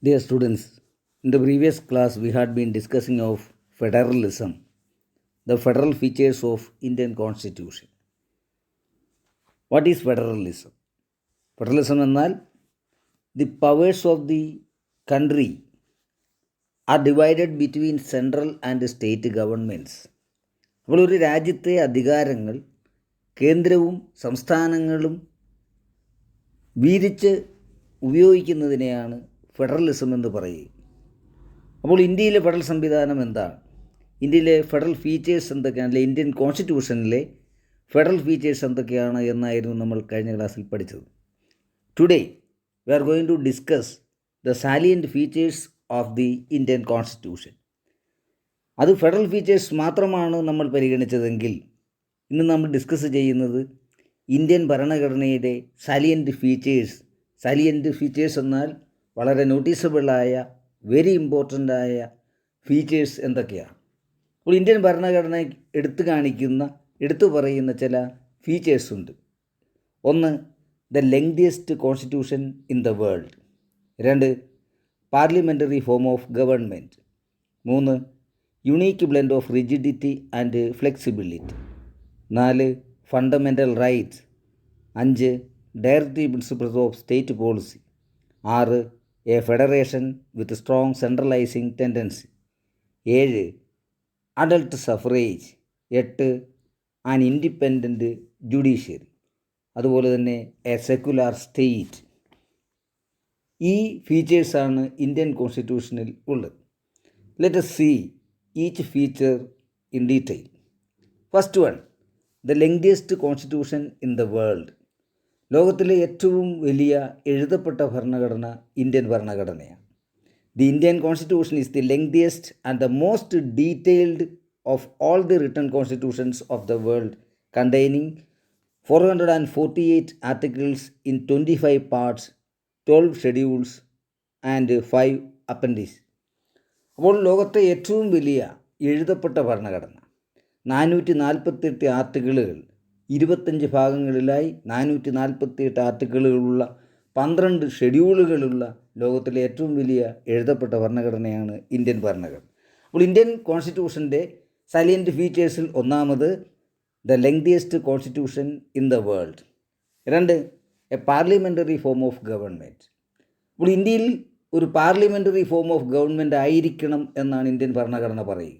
Dear students, in the previous class we had been discussing of federalism, the federal features of Indian Constitution. What is federalism? Federalism എന്നാൽ the powers of the country are divided between central and state governments. അപ്പോൾ ഒരു രാജ്യത്തെ അധികാരങ്ങൾ കേന്ദ്രവും സംസ്ഥാനങ്ങളും വീതിച്ച് ഉപയോഗിക്കുന്നതിനെയാണ് federalism എന്ന് പറയുക. അപ്പോൾ ഇന്ത്യയിലെ ഫെഡറൽ സംവിധാനം എന്താണ്? ഇന്ത്യയിലെ ഫെഡറൽ ഫീച്ചേഴ്സ് എന്തൊക്കെയാണ്? അല്ലെ ഇന്ത്യൻ കോൺസ്റ്റിറ്റ്യൂഷനിലെ ഫെഡറൽ ഫീച്ചേഴ്സ് എന്തൊക്കെയാണ് എന്നായിരുന്നു നമ്മൾ കഴിഞ്ഞ ക്ലാസ്സിൽ പഠിച്ചത്. Today we are going to discuss the salient features of the Indian constitution. അത് ഫെഡറൽ ഫീച്ചേഴ്സ് മാത്രമാണ് നമ്മൾ പരിഗണിച്ചതെങ്കിൽ ഇന്ന് നമ്മൾ ഡിസ്കസ് ചെയ്യുന്നത് ഇന്ത്യൻ ഭരണഘടനയുടെ സാലിയൻറ്റ് ഫീച്ചേഴ്സ് എന്നാൽ വളരെ നോട്ടീസബിളായ വെരി ഇമ്പോർട്ടൻ്റായ ഫീച്ചേഴ്സ് എന്തൊക്കെയാണ്? അപ്പോൾ ഇന്ത്യൻ ഭരണഘടന എടുത്തു പറയുന്ന ചില ഫീച്ചേഴ്സ് ഉണ്ട്. ഒന്ന്, the lengthiest constitution in the world. രണ്ട്, പാർലമെൻ്ററി ഫോം ഓഫ് ഗവൺമെൻറ്. മൂന്ന്, unique blend of rigidity and flexibility. നാല്, ഫണ്ടമെൻ്റൽ റൈറ്റ്സ്. അഞ്ച്, directive principles of state policy. ആറ്, a federation with strong centralizing tendency. ഏഴ്, അഡൾട്ട് സഫറേജ്. എട്ട്, an independent judiciary. അതുപോലെ തന്നെ A secular state. ഈ ഫീച്ചേഴ്സാണ് Indian കോൺസ്റ്റിറ്റ്യൂഷനിൽ ഉള്ളത്. Let us see each feature in detail. First one, the lengthiest constitution in the world. ലോകത്തിലെ ഏറ്റവും വലിയ എഴുതപ്പെട്ട ഭരണഘടന ഇന്ത്യൻ ഭരണഘടനയാണ്. The Indian constitution is the lengthiest and the most detailed of all the written constitutions of the world, containing 448 articles in 25 parts, 12 schedules and 5 appendix. അപ്പോൾ ലോകത്തെ ഏറ്റവും വലിയ എഴുതപ്പെട്ട ഭരണഘടന, 448 ആർട്ടിക്കിളുകൾ, 25 ഭാഗങ്ങളിലായി 448 ആർട്ടിക്കിളുകളുള്ള 12 ഷെഡ്യൂളുകളുള്ള ലോകത്തിലെ ഏറ്റവും വലിയ എഴുതപ്പെട്ട ഭരണഘടനയാണ് ഇന്ത്യൻ ഭരണഘടന. അപ്പോൾ ഇന്ത്യൻ കോൺസ്റ്റിറ്റ്യൂഷൻ്റെ സൈലൻറ്റ് ഫീച്ചേഴ്സിൽ ഒന്നാമത് the lengthiest constitution in the world. രണ്ട്, a parliamentary form of government. അപ്പോൾ ഇന്ത്യയിൽ ഒരു പാർലമെൻ്ററി ഫോം ഓഫ് ഗവൺമെൻറ് ആയിരിക്കണം എന്നാണ് ഇന്ത്യൻ ഭരണഘടന പറയുക.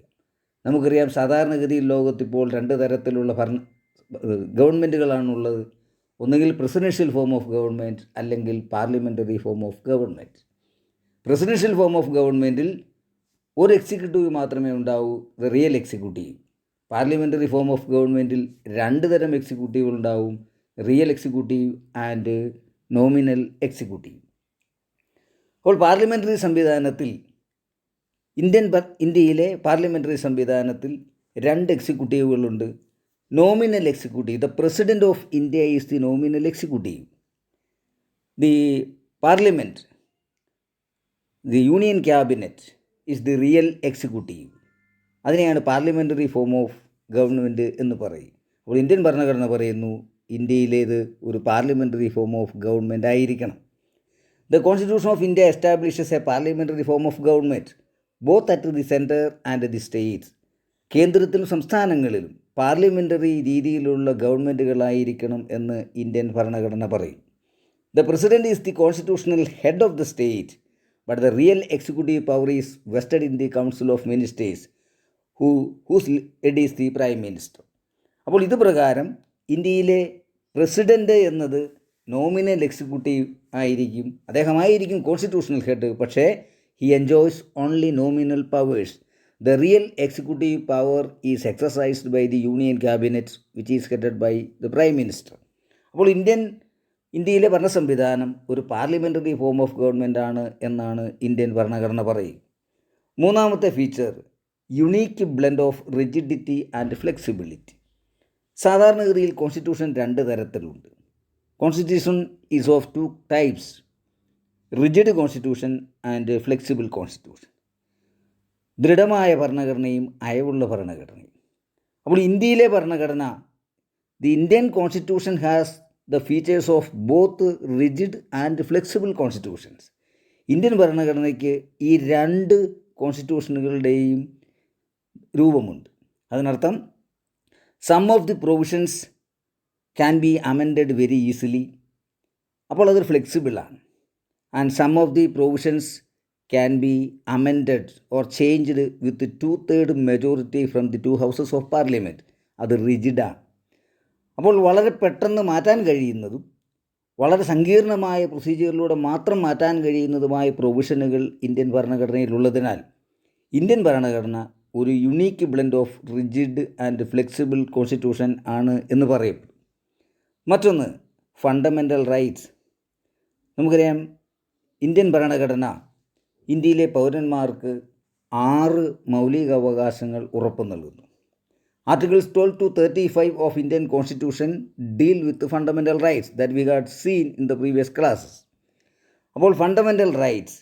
നമുക്കറിയാം, സാധാരണഗതിയിൽ ലോകത്തിപ്പോൾ രണ്ട് തരത്തിലുള്ള ഗവൺമെൻറ്റുകളാണുള്ളത്. ഒന്നുകിൽ പ്രസിഡൻഷ്യൽ ഫോം ഓഫ് ഗവൺമെൻറ്, അല്ലെങ്കിൽ parliamentary form of government. Presidential form of ഗവൺമെൻറ്റിൽ ഒരു എക്സിക്യൂട്ടീവ് മാത്രമേ ഉണ്ടാവൂ, the real executive. Parliamentary form of ഗവൺമെൻറ്റിൽ രണ്ട് തരം എക്സിക്യൂട്ടീവ് ഉണ്ടാവും, real executive and nominal executive. അപ്പോൾ പാർലമെൻ്ററി സംവിധാനത്തിൽ ഇന്ത്യയിലെ പാർലമെൻ്ററി സംവിധാനത്തിൽ രണ്ട് എക്സിക്യൂട്ടീവുകളുണ്ട്. Nominal executive, the president of India is the nominal executive. The parliament, the union cabinet is the real executive. അതിനെയാണ് പാർലമെൻ്ററി ഫോം ഓഫ് ഗവൺമെൻറ് എന്ന് പറയും. അപ്പോൾ ഇന്ത്യൻ ഭരണഘടന പറയുന്നു ഇന്ത്യയിലേത് ഒരു പാർലമെൻ്ററി ഫോം ഓഫ് ഗവൺമെൻറ് ആയിരിക്കണം. The Constitution of India establishes a parliamentary form of government, both at the center and the states. കേന്ദ്രത്തിലും സംസ്ഥാനങ്ങളിലും പാർലമെൻ്ററി രീതിയിലുള്ള ഗവൺമെൻറ്റുകളായിരിക്കണം എന്ന് ഇന്ത്യൻ ഭരണഘടന പറയും. The president is the constitutional head of the state, but the real executive power is vested in the council of ministers, whose head is the prime minister. അപ്പോൾ ഇത് പ്രകാരം ഇന്ത്യയിലെ പ്രസിഡൻറ്റ് എന്നത് നോമിനൽ എക്സിക്യൂട്ടീവ് ആയിരിക്കും. അദ്ദേഹമായിരിക്കും constitutional head, പക്ഷേ he enjoys only nominal powers. The real executive power is exercised by the union cabinet which is headed by the prime minister. അപ്പോൾ ഇന്ത്യയിലെ ഭരണ സംവിധാനം ഒരു പാർലമെൻ്ററി ഫോം ഓഫ് ഗവൺമെൻറ് ആണ് എന്നാണ് ഇന്ത്യൻ ഭരണഘടന പറയുക. മൂന്നാമത്തെ feature, unique blend of rigidity and flexibility. സാധാരണഗതിയിൽ കോൺസ്റ്റിറ്റ്യൂഷൻ രണ്ട് തരത്തിലുണ്ട്. Constitution is of two types, rigid constitution and flexible constitution. ദൃഢമായ ഭരണഘടനയും അയവുള്ള ഭരണഘടനയും. അപ്പോൾ ഇന്ത്യയിലെ ഭരണഘടന, the Indian constitution has the features of both rigid and flexible constitutions. Indian ഭരണഘടനയ്ക്ക് ഈ രണ്ട് കോൺസ്റ്റിറ്റ്യൂഷനുകളുടെയും രൂപമുണ്ട്. അതിനർത്ഥം some of the provisions can be amended very easily, അപ്പോൾ അതൊരു ഫ്ലെക്സിബിളാണ്. And some of the provisions can be amended or changed with 2/3 majority from the 2 houses of parliament, അത് റിജിഡാണ്. അപ്പോൾ വളരെ പെട്ടെന്ന് മാറ്റാൻ കഴിയുന്നതും വളരെ സങ്കീർണമായ പ്രൊസീജിയറിലൂടെ മാത്രം മാറ്റാൻ കഴിയുന്നതുമായ പ്രൊവിഷനുകൾ ഇന്ത്യൻ ഭരണഘടനയിലുള്ളതിനാൽ ഇന്ത്യൻ ഭരണഘടന ഒരു unique blend of rigid and flexible constitution ആണ് എന്ന് പറയപ്പെടും. മറ്റൊന്ന് ഫണ്ടമെൻ്റൽ റൈറ്റ്സ്. നമുക്കറിയാം, ഇന്ത്യൻ ഭരണഘടന ഇന്ത്യയിലെ പൗരന്മാർക്ക് 6 മൗലികാവകാശങ്ങൾ ഉറപ്പു നൽകുന്നു. Articles 12 to 35 of Indian Constitution deal with the fundamental rights that we had seen in the previous classes. അപ്പോൾ ഫണ്ടമെൻ്റൽ റൈറ്റ്സ്,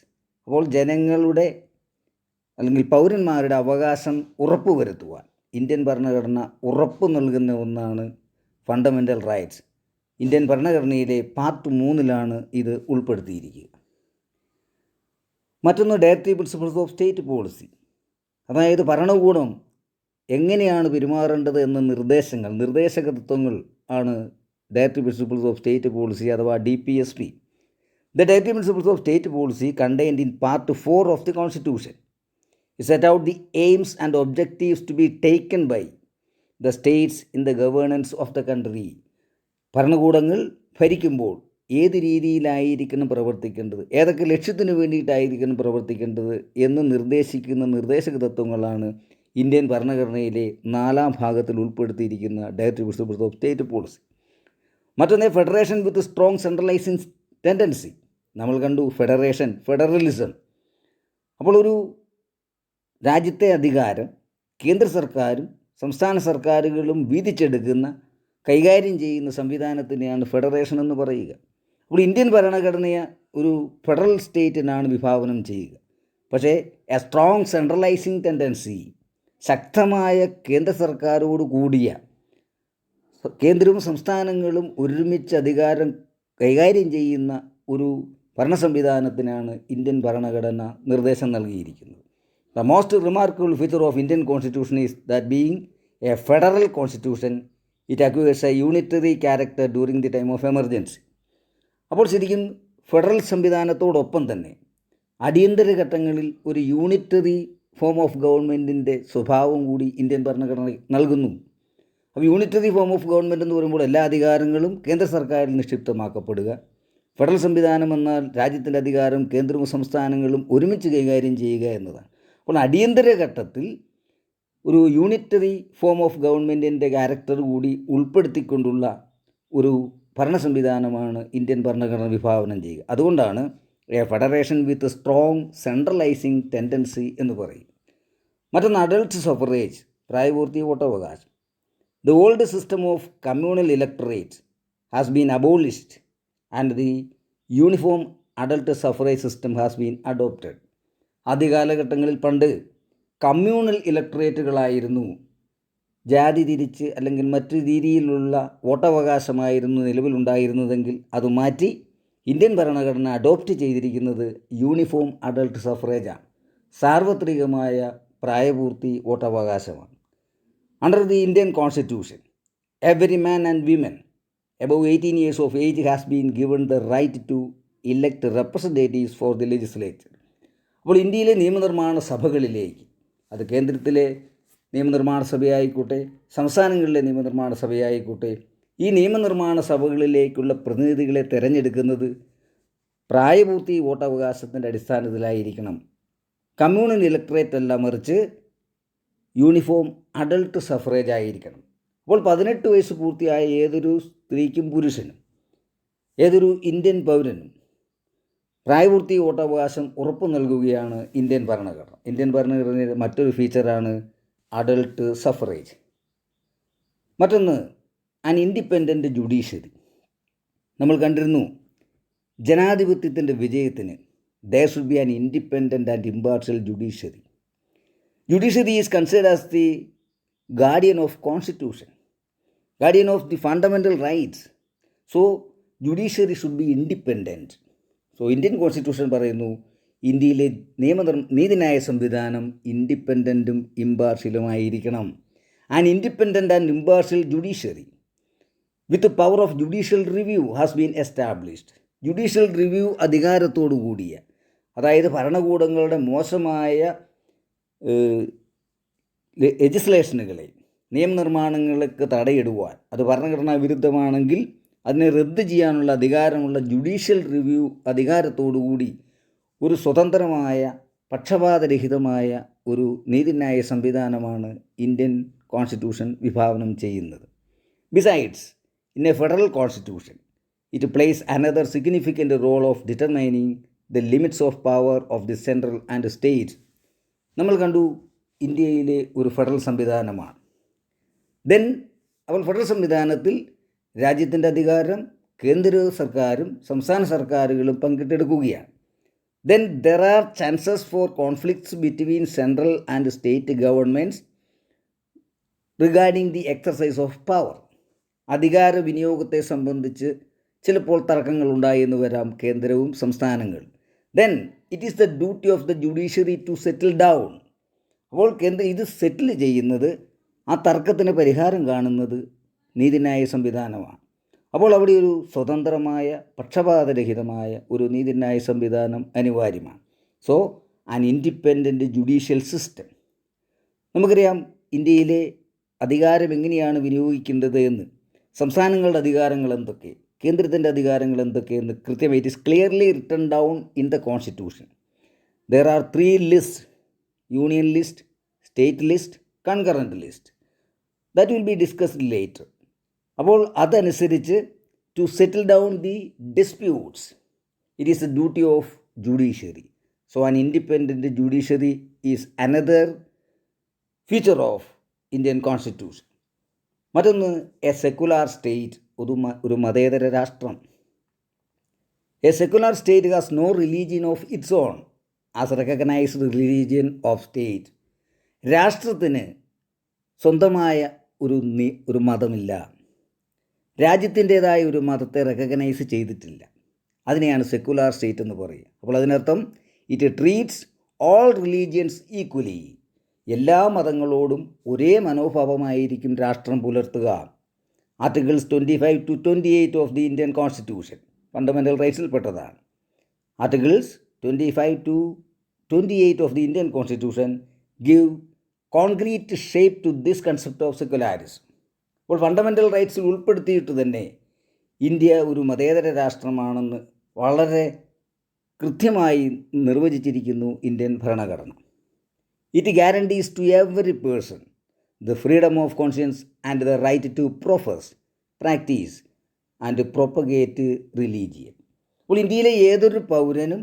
അപ്പോൾ ജനങ്ങളുടെ അല്ലെങ്കിൽ പൗരന്മാരുടെ അവകാശം ഉറപ്പുവരുത്തുവാൻ ഇന്ത്യൻ ഭരണഘടന ഉറപ്പു നൽകുന്ന ഒന്നാണ് ഫണ്ടമെൻ്റൽ റൈറ്റ്സ്. ഇന്ത്യൻ ഭരണഘടനയിലെ പാർട്ട് 3 ഇത് ഉൾപ്പെടുത്തിയിരിക്കുക. മറ്റൊന്ന് directive principles of state policy, അതായത് ഭരണകൂടം എങ്ങനെയാണ് പെരുമാറേണ്ടത് എന്ന നിർദ്ദേശക തത്വങ്ങൾ ആണ് directive principles of state policy അഥവാ DPSP. The Directive Principles of State Policy contained in Part 4 of the Constitution set out the aims and objectives to be taken by the states in the governance of the country. ഭരണകൂടങ്ങൾ ഭരിക്കുമ്പോൾ ഏത് രീതിയിലായിരിക്കണം പ്രവർത്തിക്കേണ്ടത്, ഏതൊക്കെ ലക്ഷ്യത്തിന് വേണ്ടിയിട്ടായിരിക്കണം പ്രവർത്തിക്കേണ്ടത് എന്ന് നിർദ്ദേശിക്കുന്ന നിർദ്ദേശക തത്വങ്ങളാണ് ഇന്ത്യൻ ഭരണഘടനയിലെ 4-ാം ഭാഗത്തിൽ ഉൾപ്പെടുത്തിയിരിക്കുന്ന directive principles of state policy. മറ്റൊന്ന് federation with strong centralizing tendency. നമ്മൾ കണ്ടു ഫെഡറലിസം. അപ്പോൾ ഒരു രാജ്യത്തെ അധികാരം കേന്ദ്ര സർക്കാരും സംസ്ഥാന സർക്കാരുകളും വീതിച്ചെടുക്കുന്ന കൈകാര്യം ചെയ്യുന്ന സംവിധാനത്തിനെയാണ് ഫെഡറേഷൻ എന്ന് പറയുക. അപ്പോൾ ഇന്ത്യൻ ഭരണഘടനയെ ഒരു ഫെഡറൽ സ്റ്റേറ്റിനാണ് വിഭാവനം ചെയ്യുക. പക്ഷേ എ സ്ട്രോങ് സെൻട്രലൈസിങ് ടെൻഡൻസി, ശക്തമായ കേന്ദ്ര സർക്കാരോട് കൂടിയ കേന്ദ്രവും സംസ്ഥാനങ്ങളും ഒരുമിച്ച് അധികാരം കൈകാര്യം ചെയ്യുന്ന ഒരു ഭരണ സംവിധാനത്തിനാണ് ഇന്ത്യൻ ഭരണഘടന നിർദ്ദേശം നൽകിയിരിക്കുന്നത്. The most remarkable feature of Indian constitution is that being A federal constitution it acquires A unitary character during the time of emergency. അപ്പോൾ ശരിക്കും ഫെഡറൽ സംവിധാനത്തോടൊപ്പം തന്നെ അടിയന്തര ഘട്ടങ്ങളിൽ ഒരു യൂണിറ്ററി ഫോം ഓഫ് ഗവൺമെൻറ്റിൻ്റെ സ്വഭാവം കൂടി ഇന്ത്യൻ ഭരണഘടന നൽകുന്നു. അപ്പോൾ യൂണിറ്ററി ഫോം ഓഫ് ഗവൺമെൻറ് എന്ന് പറയുമ്പോൾ എല്ലാ അധികാരങ്ങളും കേന്ദ്ര സർക്കാരിൽ നിക്ഷിപ്തമാക്കപ്പെടുക. ഫെഡറൽ സംവിധാനം എന്നാൽ രാജ്യത്തിൻ്റെ അധികാരം കേന്ദ്രവും സംസ്ഥാനങ്ങളും ഒരുമിച്ച് കൈകാര്യം ചെയ്യുക എന്നതാണ്. അപ്പോൾ അടിയന്തര ഘട്ടത്തിൽ ഒരു യൂണിറ്ററി ഫോം ഓഫ് ഗവൺമെൻറ്റിൻ്റെ ക്യാരക്ടർ കൂടി ഉൾപ്പെടുത്തിക്കൊണ്ടുള്ള ഒരു ഭരണ സംവിധാനമാണ് ഇന്ത്യൻ ഭരണഘടന വിഭാവനം ചെയ്യുക. അതുകൊണ്ടാണ് a federation with strong centralizing tendency എന്ന് പറയും. മറ്റൊന്ന് അഡൾട്ട് സഫറേജ്, പ്രായപൂർത്തി വോട്ടവകാശം. The old system of communal electorate has been abolished and the uniform adult suffrage system has been adopted. ആദ്യകാലഘട്ടങ്ങളിൽ പണ്ട് കമ്മ്യൂണൽ ഇലക്ടറേറ്റുകളായിരുന്നു, ജാതി തിരിച്ച് അല്ലെങ്കിൽ മറ്റു രീതിയിലുള്ള വോട്ടവകാശമായിരുന്നു നിലവിലുണ്ടായിരുന്നതെങ്കിൽ അത് മാറ്റി ഇന്ത്യൻ ഭരണഘടന അഡോപ്റ്റ് ചെയ്തിരിക്കുന്നത് യൂണിഫോം അഡൾട്ട് സഫറേജാണ്, സാർവത്രികമായ പ്രായപൂർത്തി വോട്ടവകാശമാണ്. Under the Indian Constitution, every man and woman above 18 years of age has been given the right to elect representatives for the legislature. അപ്പോൾ ഇന്ത്യയിലെ നിയമനിർമ്മാണ സഭകളിലേക്ക്, അത് കേന്ദ്രത്തിലെ നിയമനിർമ്മാണ സഭയായിക്കോട്ടെ സംസ്ഥാനങ്ങളിലെ നിയമനിർമ്മാണ സഭയായിക്കോട്ടെ, ഈ നിയമനിർമ്മാണ സഭകളിലേക്കുള്ള പ്രതിനിധികളെ തിരഞ്ഞെടുക്കുന്നത് പ്രായപൂർത്തി വോട്ടവകാശത്തിൻ്റെ അടിസ്ഥാനത്തിലായിരിക്കണം. കമ്മ്യൂണൽ ഇലക്ടറേറ്റ് അല്ല, മറിച്ച് യൂണിഫോം അഡൾട്ട് സഫറേജ് ആയിരിക്കണം. അപ്പോൾ 18 വയസ്സ് പൂർത്തിയായ ഏതൊരു സ്ത്രീക്കും പുരുഷനും ഏതൊരു ഇന്ത്യൻ പൗരനും പ്രായപൂർത്തി വോട്ടവകാശം ഉറപ്പു നൽകുകയാണ് ഇന്ത്യൻ ഭരണഘടന. ഇന്ത്യൻ ഭരണഘടനയുടെ മറ്റൊരു ഫീച്ചറാണ് അഡൾട്ട് സഫറേജ്. മറ്റൊന്ന് ആൻ ഇൻഡിപെൻഡൻറ്റ് ജുഡീഷ്യറി. നമ്മൾ കണ്ടിരുന്നു, ജനാധിപത്യത്തിൻ്റെ വിജയത്തിന് there should be an independent and impartial judiciary. Judiciary is considered as the guardian of constitution, guardian of the fundamental rights. So judiciary should be independent. So Indian constitution പറയുന്നു ഇന്ത്യയിലെ നീതിന്യായ സംവിധാനം ഇൻഡിപെൻഡൻറ്റും ഇമ്പാർഷ്യലുമായിരിക്കണം. An independent and impartial judiciary with power of judicial review has been established. Judicial review അധികാരത്തോടു കൂടിയ, അതായത് ഭരണകൂടങ്ങളുടെ മോശമായ ലെജിസ്ലേഷനുകളെ, നിയമനിർമ്മാണങ്ങൾക്ക് തടയിടുവാൻ, അത് ഭരണഘടനാ വിരുദ്ധമാണെങ്കിൽ അതിനെ റദ്ദ് ചെയ്യാനുള്ള അധികാരമുള്ള ജുഡീഷ്യൽ റിവ്യൂ അധികാരത്തോടുകൂടി ഒരു സ്വതന്ത്രമായ പക്ഷപാതരഹിതമായ ഒരു നീതിന്യായ സംവിധാനമാണ് ഇന്ത്യൻ കോൺസ്റ്റിറ്റ്യൂഷൻ വിഭാവനം ചെയ്യുന്നത്. Besides, in a federal constitution it plays another significant role of determining the limits of power of the central and state. നമ്മൾ കണ്ടു ഇന്ത്യയിലെ ഒരു ഫെഡറൽ സംവിധാനമാണ്. ദെൻ അവൾ ഫെഡറൽ സംവിധാനത്തിൽ രാജ്യത്തിൻ്റെ അധികാരം കേന്ദ്ര സർക്കാരും സംസ്ഥാന സർക്കാരുകളും പങ്കിട്ടെടുക്കുകയാണ്. Then there are chances for conflicts between central and state governments regarding the exercise of power. അധികാര വിനിയോഗത്തെ സംബന്ധിച്ച് ചിലപ്പോൾ തർക്കങ്ങൾ ഉണ്ടായെന്ന് വരാം കേന്ദ്രവും സംസ്ഥാനങ്ങളും. Then it is the duty of the judiciary to settle down. അപ്പോൾ ഇത് സെറ്റിൽ ചെയ്യുന്നത്, ആ തർക്കത്തിന് പരിഹാരം കാണുന്നത് നീതിന്യായ സംവിധാനമാണ്. അപ്പോൾ അവിടെ ഒരു സ്വതന്ത്രമായ പക്ഷപാതരഹിതമായ ഒരു നീതിന്യായ സംവിധാനം അനിവാര്യമാണ്. So an independent judicial system. നമുക്കറിയാം ഇന്ത്യയിലെ അധികാരം എങ്ങനെയാണ് വിനിയോഗിക്കേണ്ടത് എന്ന്, സംസ്ഥാനങ്ങളുടെ അധികാരങ്ങൾ എന്തൊക്കെ, കേന്ദ്രത്തിൻ്റെ അധികാരങ്ങൾ എന്തൊക്കെയെന്ന് കൃത്യമായി it is clearly written down in the constitution. There are 3 list: union list, state list, concurrent list. That will be discussed later. അപ്പോൾ അതനുസരിച്ച് to settle down the disputes it is the duty of judiciary. So an independent judiciary is another feature of Indian constitution. മറ്റൊന്ന്, a secular state, ഒരു മതേതര രാഷ്ട്രം. A secular state has no religion of its own as recognised religion of state. രാഷ്ട്രത്തിന് സ്വന്തമായ ഒരു മതമില്ല, രാജ്യത്തിൻ്റേതായ ഒരു മതത്തെ റെക്കഗ്നൈസ് ചെയ്തിട്ടില്ല. അതിനെയാണ് സെക്കുലാർ സ്റ്റേറ്റ് എന്ന് പറയുക. അപ്പോൾ അതിനർത്ഥം it treats all religions equally. എല്ലാ മതങ്ങളോടും ഒരേ മനോഭാവമായിരിക്കും രാഷ്ട്രം പുലർത്തുക. Articles 25 to 28 of the Indian constitution fundamental റൈറ്റ്സിൽപ്പെട്ടതാണ്. Articles 25 to 28 of the Indian constitution give concrete shape to this concept of secularism. അപ്പോൾ ഫണ്ടമെൻ്റൽ റൈറ്റ്സിൽ ഉൾപ്പെടുത്തിയിട്ട് തന്നെ ഇന്ത്യ ഒരു മതേതര രാഷ്ട്രമാണെന്ന് വളരെ കൃത്യമായി നിർവചിച്ചിരിക്കുന്നു ഇന്ത്യൻ ഭരണഘടന. It guarantees to every person the freedom of conscience and the right to profess, practise and propagate religion. അപ്പോൾ ഇന്ത്യയിലെ ഏതൊരു പൗരനും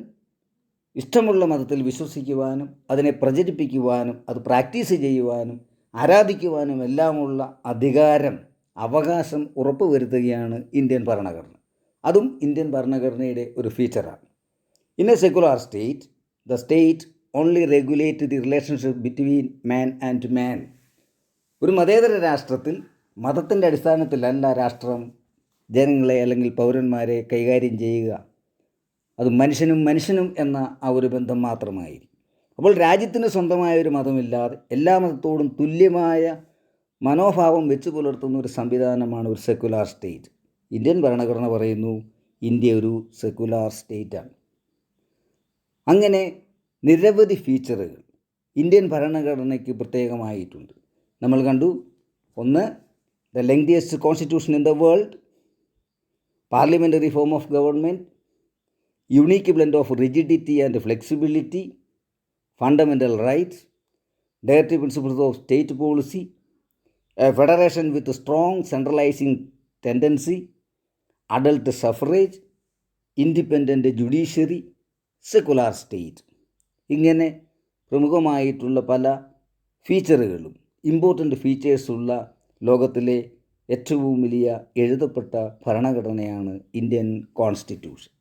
ഇഷ്ടമുള്ള മതത്തിൽ വിശ്വസിക്കുവാനും അതിനെ പ്രചരിപ്പിക്കുവാനും അത് പ്രാക്ടീസ് ചെയ്യുവാനും ആരാധിക്കുവാനും എല്ലാമുള്ള അധികാരം, അവകാശം ഉറപ്പുവരുത്തുകയാണ് ഇന്ത്യൻ ഭരണഘടന. അതും ഇന്ത്യൻ ഭരണഘടനയുടെ ഒരു ഫീച്ചറാണ്. In a secular state the state only regulate the relationship between man and man. ഒരു മതേതര രാഷ്ട്രത്തിൽ മതത്തിൻ്റെ അടിസ്ഥാനത്തിലല്ല രാഷ്ട്രം ജനങ്ങളെ അല്ലെങ്കിൽ പൗരന്മാരെ കൈകാര്യം ചെയ്യുക. അത് മനുഷ്യനും എന്ന ആ ഒരു ബന്ധം മാത്രമായിരിക്കും. അപ്പോൾ രാജ്യത്തിന് സ്വന്തമായ ഒരു മതമില്ലാതെ എല്ലാ മതത്തോടും തുല്യമായ മനോഭാവം വെച്ച് പുലർത്തുന്ന ഒരു സംവിധാനമാണ് ഒരു സെക്കുലാർ സ്റ്റേറ്റ്. ഇന്ത്യൻ ഭരണഘടന പറയുന്നു ഇന്ത്യ ഒരു സെക്കുലാർ സ്റ്റേറ്റാണ്. അങ്ങനെ നിരവധി ഫീച്ചറുകൾ ഇന്ത്യൻ ഭരണഘടനയ്ക്ക് പ്രത്യേകമായിട്ടുണ്ട്. നമ്മൾ കണ്ടു, ഒന്ന്, the lengthiest constitution in the world, parliamentary form of government, unique blend of rigidity and flexibility, fundamental rights, directive principles of state policy, a federation with a strong centralizing tendency, adult suffrage, independent judiciary, secular state. ഇങ്ങനെ പ്രമുഖമായിട്ടുള്ള പല ഫീച്ചറുകളും important ഫീച്ചേഴ്സുള്ള ലോകത്തിലെ ഏറ്റവും വലിയ എഴുതപ്പെട്ട ഭരണഘടനയാണ് Indian constitution.